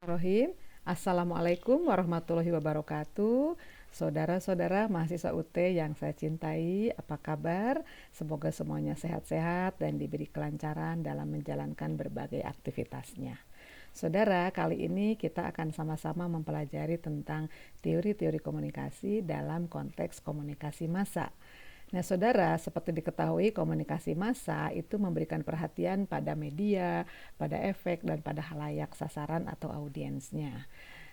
Rohim. Assalamualaikum warahmatullahi wabarakatuh. Saudara-saudara mahasiswa UT yang saya cintai, apa kabar? Semoga semuanya sehat-sehat dan diberi kelancaran dalam menjalankan berbagai aktivitasnya. Saudara, kali ini kita akan sama-sama mempelajari tentang teori-teori komunikasi dalam konteks komunikasi massa. Nah, saudara, seperti diketahui komunikasi massa itu memberikan perhatian pada media, pada efek, dan pada halayak sasaran atau audiensnya.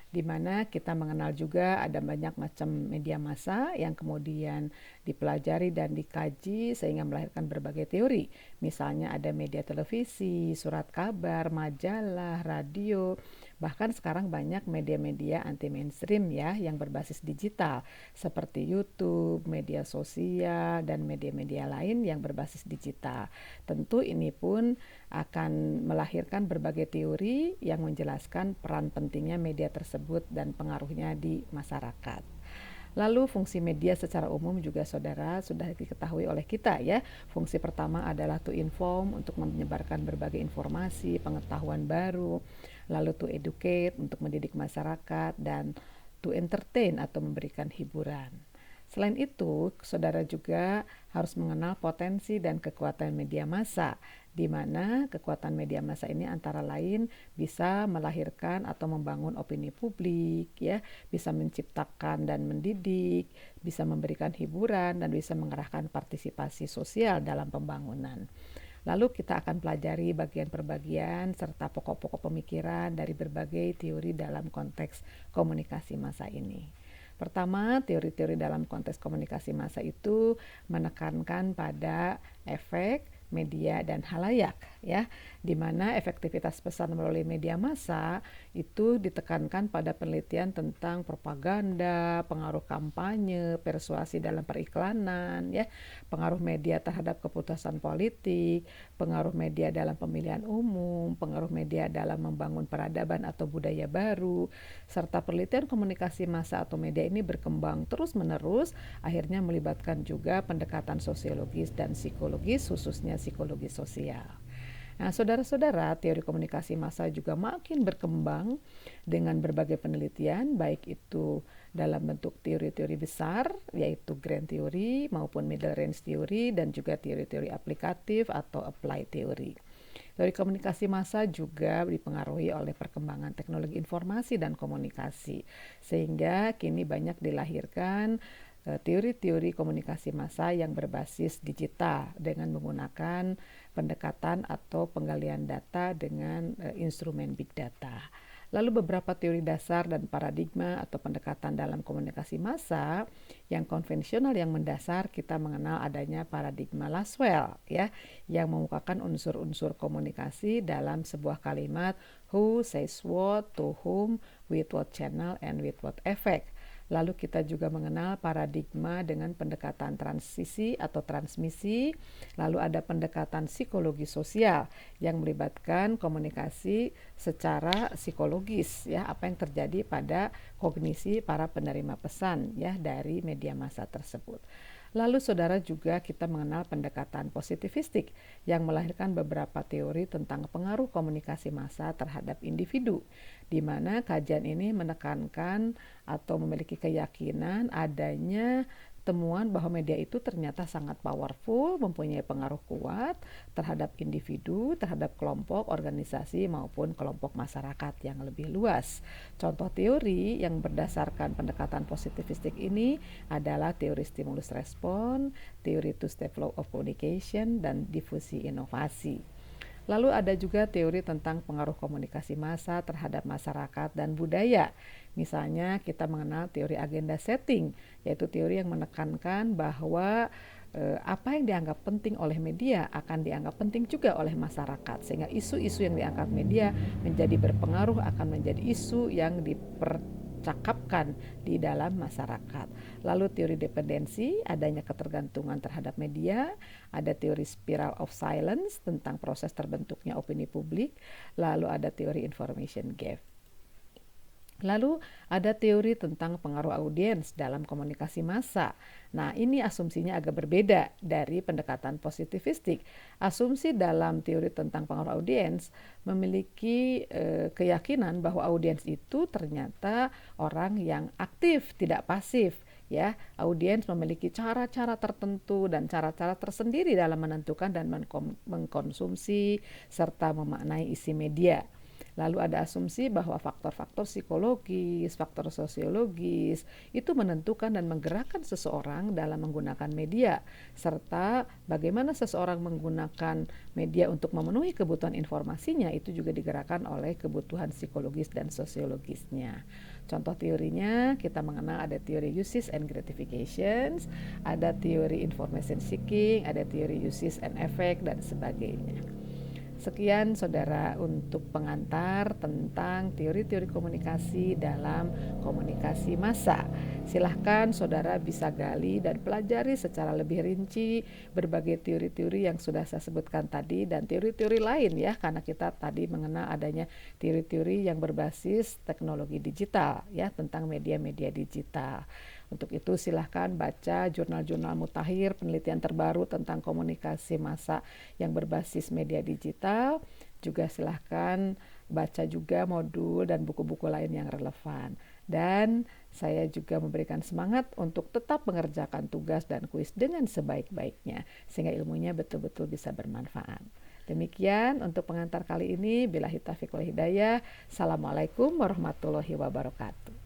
Di mana kita mengenal juga ada banyak macam media massa yang kemudian dipelajari dan dikaji sehingga melahirkan berbagai teori. Misalnya ada media televisi, surat kabar, majalah, radio, bahkan sekarang banyak media-media anti mainstream ya yang berbasis digital seperti YouTube, media sosial, dan media-media lain yang berbasis digital. Tentu ini pun akan melahirkan berbagai teori yang menjelaskan peran pentingnya media tersebut dan pengaruhnya di masyarakat. Lalu fungsi media secara umum juga saudara sudah diketahui oleh kita ya. Fungsi pertama adalah to inform, untuk menyebarkan berbagai informasi, pengetahuan baru. Lalu to educate, untuk mendidik masyarakat, dan to entertain atau memberikan hiburan. Selain itu, saudara juga harus mengenal potensi dan kekuatan media massa, di mana kekuatan media massa ini antara lain bisa melahirkan atau membangun opini publik, ya, bisa menciptakan dan mendidik, bisa memberikan hiburan, dan bisa mengerahkan partisipasi sosial dalam pembangunan. Lalu kita akan pelajari bagian per bagian serta pokok-pokok pemikiran dari berbagai teori dalam konteks komunikasi massa ini. Pertama, teori-teori dalam konteks komunikasi massa itu menekankan pada efek, media, dan halayak ya, di mana efektivitas pesan melalui media massa itu ditekankan pada penelitian tentang propaganda, pengaruh kampanye, persuasi dalam periklanan ya, pengaruh media terhadap keputusan politik, pengaruh media dalam pemilihan umum, pengaruh media dalam membangun peradaban atau budaya baru, serta penelitian komunikasi massa atau media ini berkembang terus-menerus, akhirnya melibatkan juga pendekatan sosiologis dan psikologis, khususnya psikologi sosial. Nah, saudara-saudara, teori komunikasi massa juga makin berkembang dengan berbagai penelitian, baik itu dalam bentuk teori-teori besar, yaitu grand theory, maupun middle range theory, dan juga teori-teori aplikatif atau apply theory. Teori komunikasi massa juga dipengaruhi oleh perkembangan teknologi informasi dan komunikasi, sehingga kini banyak dilahirkan teori-teori komunikasi massa yang berbasis digital dengan menggunakan pendekatan atau penggalian data dengan instrumen big data. Lalu beberapa teori dasar dan paradigma atau pendekatan dalam komunikasi massa yang konvensional yang mendasar, kita mengenal adanya paradigma Laswell ya, yang mengukakan unsur-unsur komunikasi dalam sebuah kalimat who says what, to whom, with what channel, and with what effect. Lalu kita juga mengenal paradigma dengan pendekatan transisi atau transmisi. Lalu ada pendekatan psikologi sosial yang melibatkan komunikasi secara psikologis ya, apa yang terjadi pada kognisi para penerima pesan ya dari media massa tersebut. Lalu saudara juga kita mengenal pendekatan positivistik yang melahirkan beberapa teori tentang pengaruh komunikasi massa terhadap individu, di mana kajian ini menekankan atau memiliki keyakinan adanya temuan bahwa media itu ternyata sangat powerful, mempunyai pengaruh kuat terhadap individu, terhadap kelompok, organisasi, maupun kelompok masyarakat yang lebih luas. Contoh teori yang berdasarkan pendekatan positivistik ini adalah teori stimulus respon, teori two-step flow of communication, dan difusi inovasi. Lalu ada juga teori tentang pengaruh komunikasi massa terhadap masyarakat dan budaya. Misalnya kita mengenal teori agenda setting, yaitu teori yang menekankan bahwa apa yang dianggap penting oleh media akan dianggap penting juga oleh masyarakat, sehingga isu-isu yang diangkat media menjadi berpengaruh, akan menjadi isu yang dipercakapkan di dalam masyarakat. Lalu teori dependensi, adanya ketergantungan terhadap media. Ada teori spiral of silence tentang proses terbentuknya opini publik. Lalu ada teori information gap. Lalu ada teori tentang pengaruh audiens dalam komunikasi massa. Nah, ini asumsinya agak berbeda dari pendekatan positivistik. Asumsi dalam teori tentang pengaruh audiens memiliki keyakinan bahwa audiens itu ternyata orang yang aktif, tidak pasif. Ya, audiens memiliki cara-cara tertentu dan cara-cara tersendiri dalam menentukan dan mengkonsumsi serta memaknai isi media. Lalu ada asumsi bahwa faktor-faktor psikologis, faktor sosiologis itu menentukan dan menggerakkan seseorang dalam menggunakan media, serta bagaimana seseorang menggunakan media untuk memenuhi kebutuhan informasinya itu juga digerakkan oleh kebutuhan psikologis dan sosiologisnya. Contoh teorinya kita mengenal ada teori uses and gratifications, ada teori information seeking, ada teori uses and effect dan sebagainya. Sekian saudara untuk pengantar tentang teori-teori komunikasi dalam komunikasi massa. Silahkan saudara bisa gali dan pelajari secara lebih rinci berbagai teori-teori yang sudah saya sebutkan tadi dan teori-teori lain ya, karena kita tadi mengenal adanya teori-teori yang berbasis teknologi digital ya, tentang media-media digital. Untuk itu silahkan baca jurnal-jurnal mutakhir penelitian terbaru tentang komunikasi massa yang berbasis media digital. Juga silahkan baca juga modul dan buku-buku lain yang relevan. Dan saya juga memberikan semangat untuk tetap mengerjakan tugas dan kuis dengan sebaik-baiknya sehingga ilmunya betul-betul bisa bermanfaat. Demikian untuk pengantar kali ini. Billahi taufiq wal hidayah. Assalamualaikum warahmatullahi wabarakatuh.